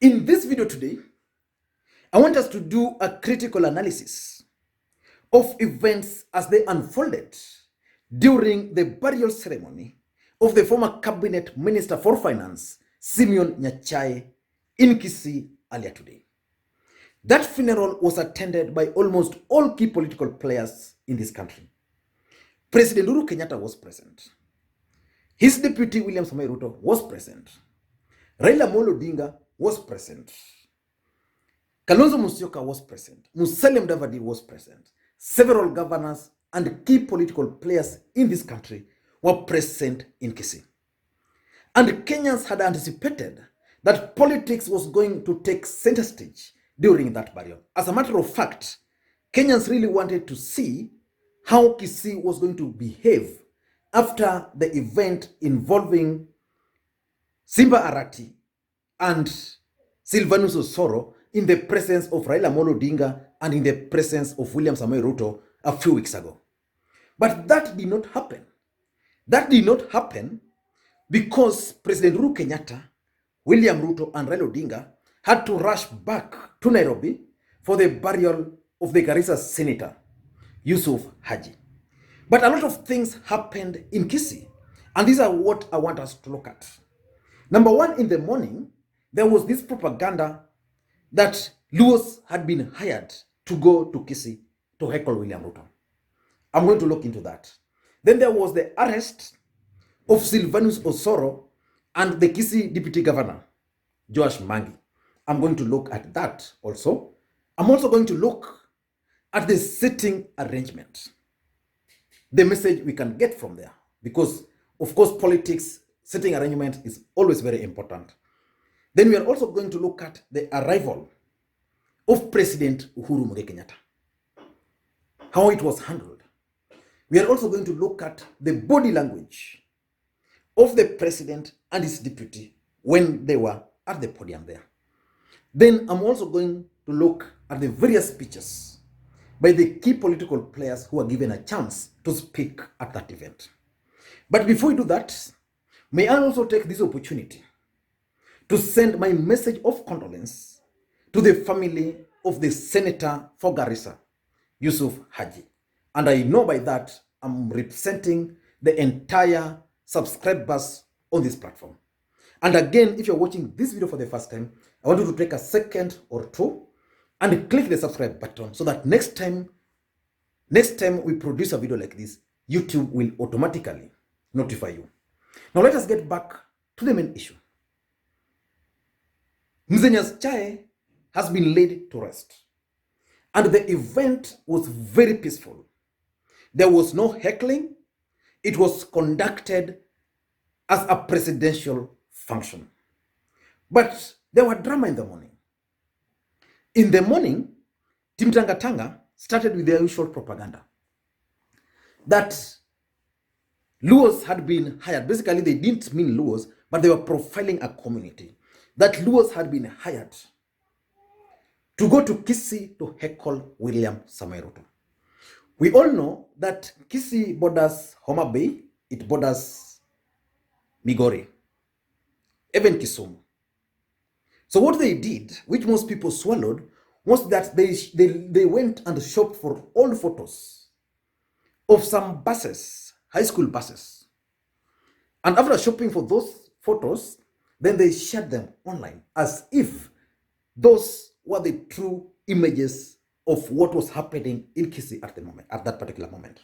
In this video today, I want us to do a critical analysis of events as they unfolded during the burial ceremony of the former Cabinet Minister for Finance, Simeon Nyachae, in Kisii earlier today. That funeral was attended by almost all key political players in this country. President Uhuru Kenyatta was present. His deputy William Samoei Ruto was present. Raila Odinga was present. Kalonzo Musyoka was present. Musalia Mudavadi was present. Several governors and key political players in this country were present in Kisii. And Kenyans had anticipated that politics was going to take center stage during that burial. As a matter of fact, Kenyans really wanted to see how Kisii was going to behave after the event involving Simba Arati and Silvanus Osoro in the presence of Raila Odinga and in the presence of William Samoei Ruto a few weeks ago. But that did not happen. That did not happen because President Uhuru Kenyatta, William Ruto and Raila Odinga had to rush back to Nairobi for the burial of the Garissa Senator, Yusuf Haji. But a lot of things happened in Kisii, and these are what I want us to look at. Number one, in the morning, there was this propaganda that Luos had been hired to go to Kisii to heckle William Ruto. I'm going to look into that. Then there was the arrest of Silvanus Osoro and the Kisii Deputy Governor, Joash Mangi. I'm going to look at that also. I'm also going to look at the sitting arrangement, the message we can get from there, because of course politics, sitting arrangement is always very important. Then we are also going to look at the arrival of President Uhuru Kenyatta, how it was handled. We are also going to look at the body language of the president and his deputy when they were at the podium there. Then I'm also going to look at the various speeches by the key political players who were given a chance to speak at that event. But before we do that, may I also take this opportunity to send my message of condolence to the family of the Senator for Garissa, Yusuf Haji. And I know by that I'm representing the entire subscribers on this platform. And again, if you're watching this video for the first time, I want you to take a second or two and click the subscribe button so that next time we produce a video like this, YouTube will automatically notify you. Now let us get back to the main issue. Nyachae has been laid to rest, and the event was very peaceful. There was no heckling. It was conducted as a presidential function. But there were drama in the morning. In the morning, Team Tangatanga started with their usual propaganda that Luos had been hired. Basically, they didn't mean Luos, but they were profiling a community. That Luos had been hired to go to Kisii to heckle William Samoei Ruto. We all know that Kisii borders Homa Bay, it borders Migori, even Kisumu. So what they did, which most people swallowed, was that they went and shopped for old photos of some buses, high school buses. And after shopping for those photos, then they shared them online as if those were the true images of what was happening in Kisii at that particular moment.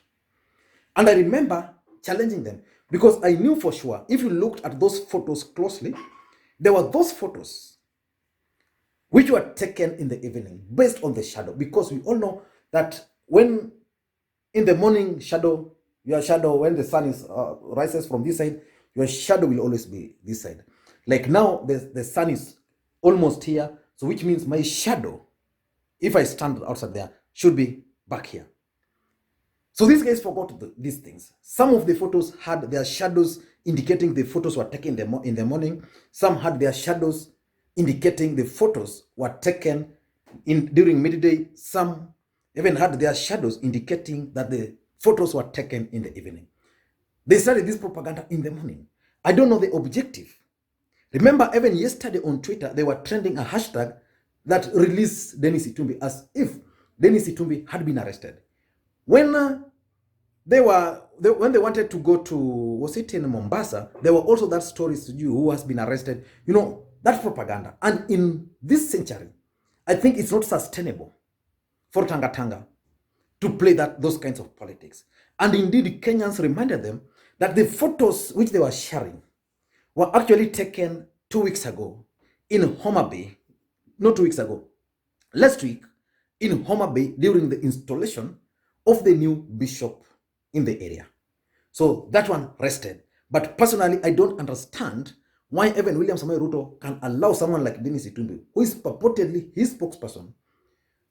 And I remember challenging them because I knew for sure, if you looked at those photos closely, there were those photos which were taken in the evening based on the shadow, because we all know that when in the morning your shadow, when the sun rises from this side, your shadow will always be this side. Like now, the sun is almost here, so which means my shadow, if I stand outside there, should be back here. So these guys forgot these things. Some of the photos had their shadows indicating the photos were taken in the morning. Some had their shadows indicating the photos were taken during midday. Some even had their shadows indicating that the photos were taken in the evening. They started this propaganda in the morning. I don't know the objective, Remember, even yesterday on Twitter, they were trending a hashtag that released Dennis Itumbi as if Dennis Itumbi had been arrested. When they wanted to go to, was it in Mombasa, there were also that stories to you who has been arrested. You know, that propaganda. And in this century, I think it's not sustainable for Tanga Tanga to play those kinds of politics. And indeed, Kenyans reminded them that the photos which they were sharing were actually taken 2 weeks ago in Homa Bay, not 2 weeks ago, last week in Homa Bay during the installation of the new bishop in the area. So that one rested. But personally, I don't understand why even William Samoei Ruto can allow someone like Dennis Itumbi, who is purportedly his spokesperson,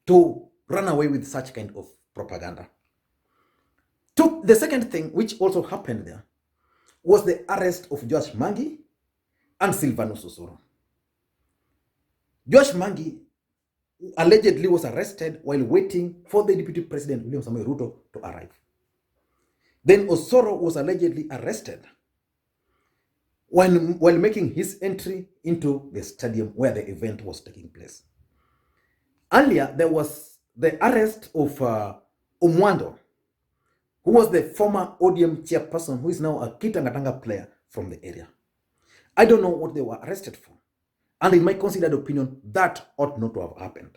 to run away with such kind of propaganda. The second thing which also happened there was the arrest of Josh Mangi and Silvanus Osoro. Josh Mangi allegedly was arrested while waiting for the Deputy President William Samoei Ruto to arrive. Then Osoro was allegedly arrested while making his entry into the stadium where the event was taking place. Earlier, there was the arrest of Omwando, who was the former ODM chairperson, who is now a Kitangatanga player from the area. I don't know what they were arrested for. And in my considered opinion, that ought not to have happened.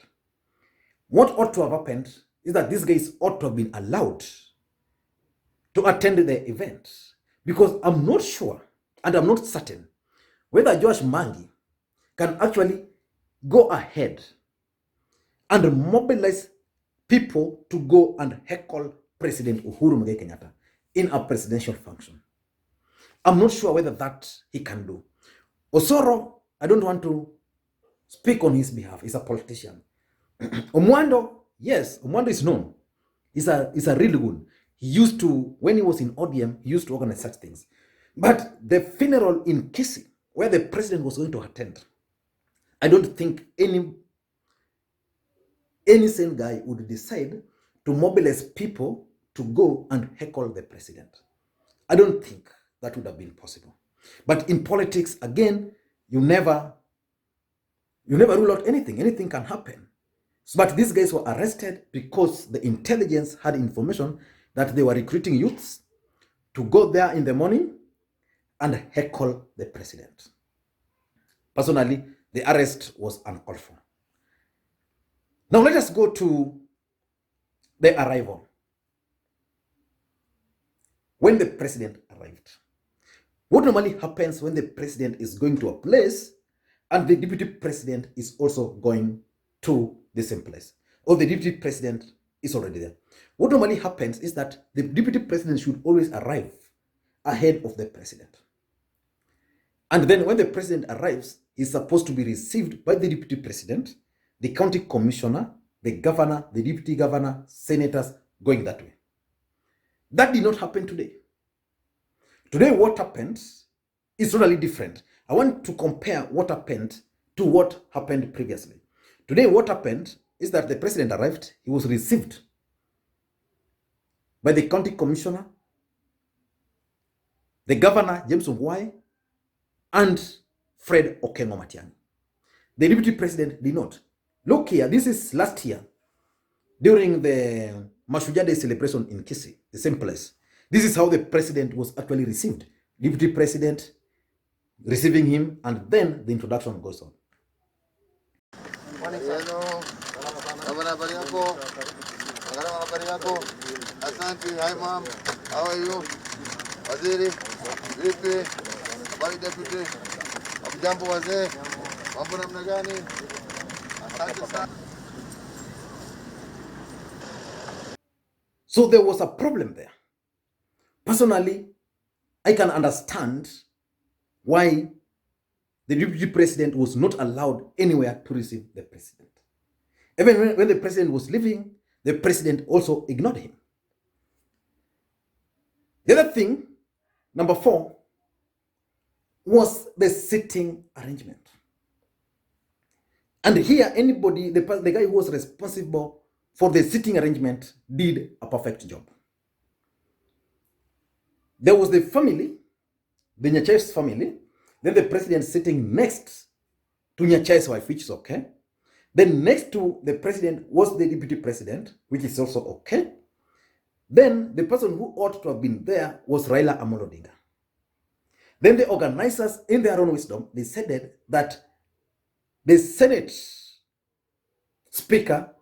What ought to have happened is that these guys ought to have been allowed to attend the event, because I'm not sure and I'm not certain whether Josh Mangi can actually go ahead and mobilize people to go and heckle President Uhuru Kenyatta in a presidential function. I'm not sure whether that he can do. Osoro, I don't want to speak on his behalf. He's a politician. Omwando, yes, Omwando is known. He's a real good. He used to, when he was in ODM, he used to organize such things. But the funeral in Kisii, where the president was going to attend, I don't think any sane guy would decide to mobilize people to go and heckle the president. I don't think that would have been possible. But in politics, again, you never rule out anything. Anything can happen. But these guys were arrested because the intelligence had information that they were recruiting youths to go there in the morning and heckle the president. Personally, the arrest was uncalled for. Now let us go to the arrival. When the president arrived, what normally happens when the president is going to a place and the deputy president is also going to the same place, or the deputy president is already there? What normally happens is that the deputy president should always arrive ahead of the president. And then when the president arrives, he's supposed to be received by the deputy president, the county commissioner, the governor, the deputy governor, senators, going that way. That did not happen today. Today, what happened is totally different. I want to compare what happened to what happened previously. Today, what happened is that the president arrived, he was received by the county commissioner, the governor, James Mvwai, and Fred Okengo Matiang'i. The deputy president did not. Look here, this is last year, during the Mashujaa Day celebration in Kisii, the same place. This is how the president was actually received. Deputy president receiving him, and then the introduction goes on. Asante, hi mom, how are you? Waziri, vipi? Bali deputy, jambo wazee, mambo namna gani? Asante sana. So there was a problem there. Personally, I can understand why the deputy president was not allowed anywhere to receive the president. Even when the president was leaving, the president also ignored him. The other thing, number 4, was the sitting arrangement. And here, anybody, the guy who was responsible for the sitting arrangement did a perfect job. There was the family, the Nyachae's family, Then the president sitting next to Nyachae's wife, which is okay. Then next to the president was the deputy president, which is also okay. Then the person who ought to have been there was Raila Odinga. Then the organizers, in their own wisdom, decided that the Senate Speaker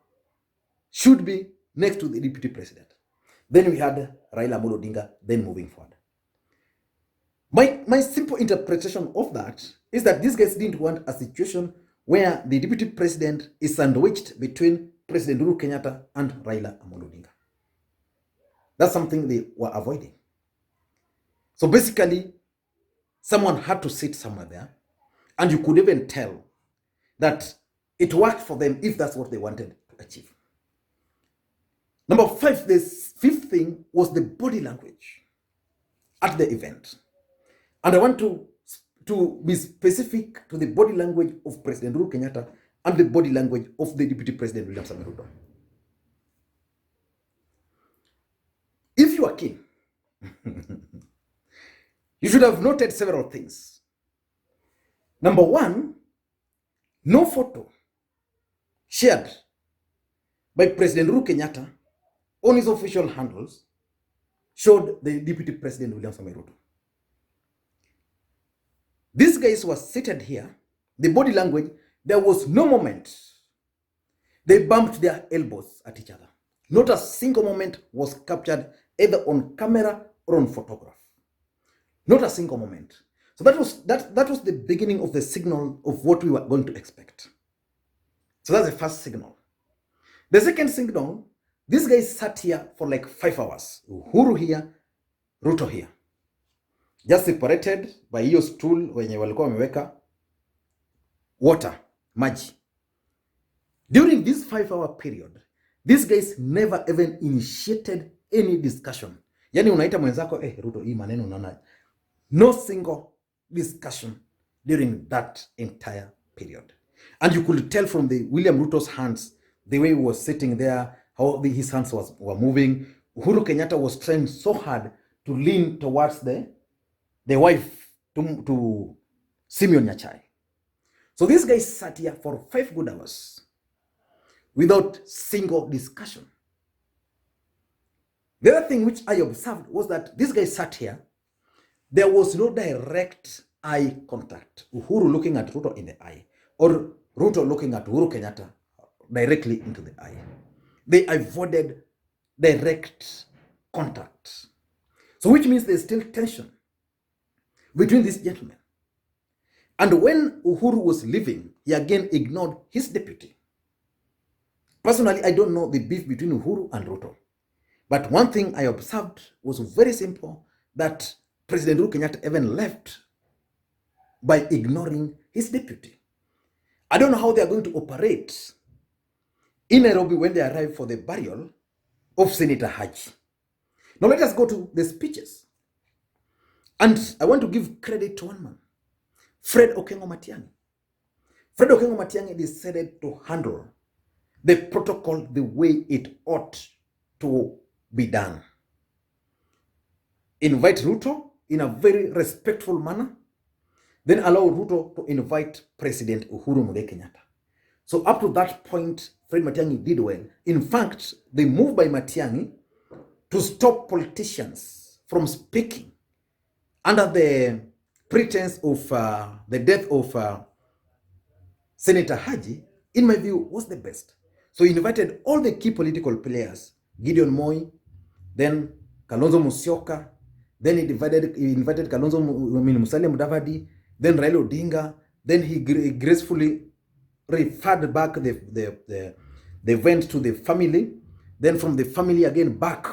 should be next to the deputy president. Then we had Raila Odinga, then moving forward. My simple interpretation of that is that these guys didn't want a situation where the deputy president is sandwiched between President Uhuru Kenyatta and Raila Odinga. That's something they were avoiding. So basically, someone had to sit somewhere there, and you could even tell that it worked for them if that's what they wanted to achieve. Number 5, the 5th thing was the body language at the event. And I want to be specific to the body language of President Uhuru Kenyatta and the body language of the Deputy President William Samoei Ruto. If you are keen, you should have noted several things. Number 1, no photo shared by President Uhuru Kenyatta on his official handles showed the Deputy President William Samoei Ruto. These guys were seated here. The body language, there was no moment they bumped their elbows at each other. Not a single moment was captured either on camera or on photograph. Not a single moment. So that was the beginning of the signal of what we were going to expect. So that's the first signal. The second signal, these guys sat here for like 5 hours. Uhuru here, Ruto here. Just separated by hiyo stool wenye walikuwa wameweka water, maji. During this 5-hour period, these guys never even initiated any discussion. Yani unaita mwenzako, Ruto, hii maneno unaona. No single discussion during that entire period. And you could tell from the William Ruto's hands, the way he was sitting there, how his hands were moving. Uhuru Kenyatta was trying so hard to lean towards the wife, to Simeon Nyachae. So these guys sat here for 5 good hours without single discussion. The other thing which I observed was that these guys sat here, there was no direct eye contact. Uhuru looking at Ruto in the eye, or Ruto looking at Uhuru Kenyatta directly into the eye. They avoided direct contact. So which means there's still tension between these gentlemen. And when Uhuru was leaving, he again ignored his deputy. Personally, I don't know the beef between Uhuru and Ruto. But one thing I observed was very simple, that President Uhuru Kenyatta even left by ignoring his deputy. I don't know how they are going to operate in Nairobi when they arrive for the burial of Senator Haji. Now let us go to the speeches. And I want to give credit to one man, Fred Okengo Matiang'i. Fred Okengo Matiang'i decided to handle the protocol the way it ought to be done. Invite Ruto in a very respectful manner, then allow Ruto to invite President Uhuru Kenyatta. So up to that point, Fred Matiang'i did well. In fact, the move by Matiang'i to stop politicians from speaking under the pretense of the death of Senator Haji, in my view, was the best. So he invited all the key political players, Gideon Moi, then Kalonzo Musyoka, then he invited Kalonzo Musalia Mudavadi, then Raila Odinga, then he gracefully referred back the event to the family, then from the family again back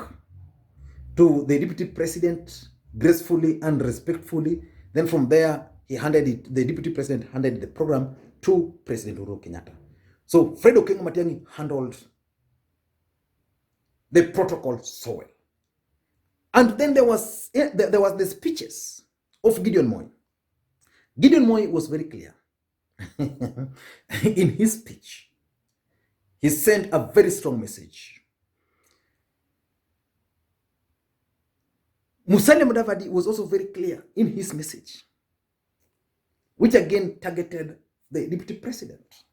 to the deputy president, gracefully and respectfully. Then from there, the deputy president handed the program to President Uhuru Kenyatta. So Fred Okengo Matiang'i handled the protocol so well. And then there was the speeches of Gideon Moi. Gideon Moi was very clear. In his speech, he sent a very strong message. Musalia Mudavadi was also very clear in his message. which again targeted the deputy president.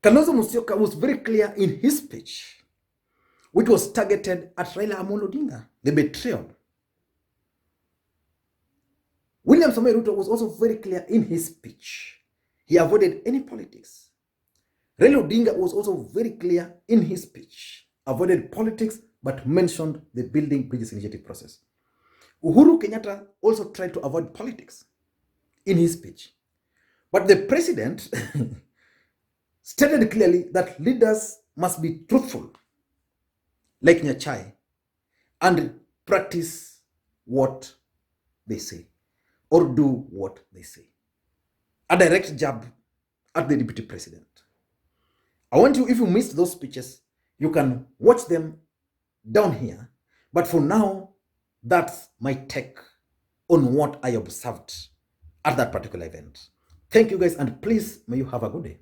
Kalonzo Musyoka was very clear in his speech, which was targeted at Raila Odinga, the betrayal. William Samoei Ruto was also very clear in his speech. He avoided any politics. Raila Odinga was also very clear in his speech, avoided politics, but mentioned the Building Bridges Initiative process. Uhuru Kenyatta also tried to avoid politics in his speech. But the president stated clearly that leaders must be truthful, like Nyachae, and practice what they say or do what they say. A direct jab at the deputy president. I want you, if you missed those speeches, you can watch them down here. But for now, that's my take on what I observed at that particular event. Thank you guys, and please, may you have a good day.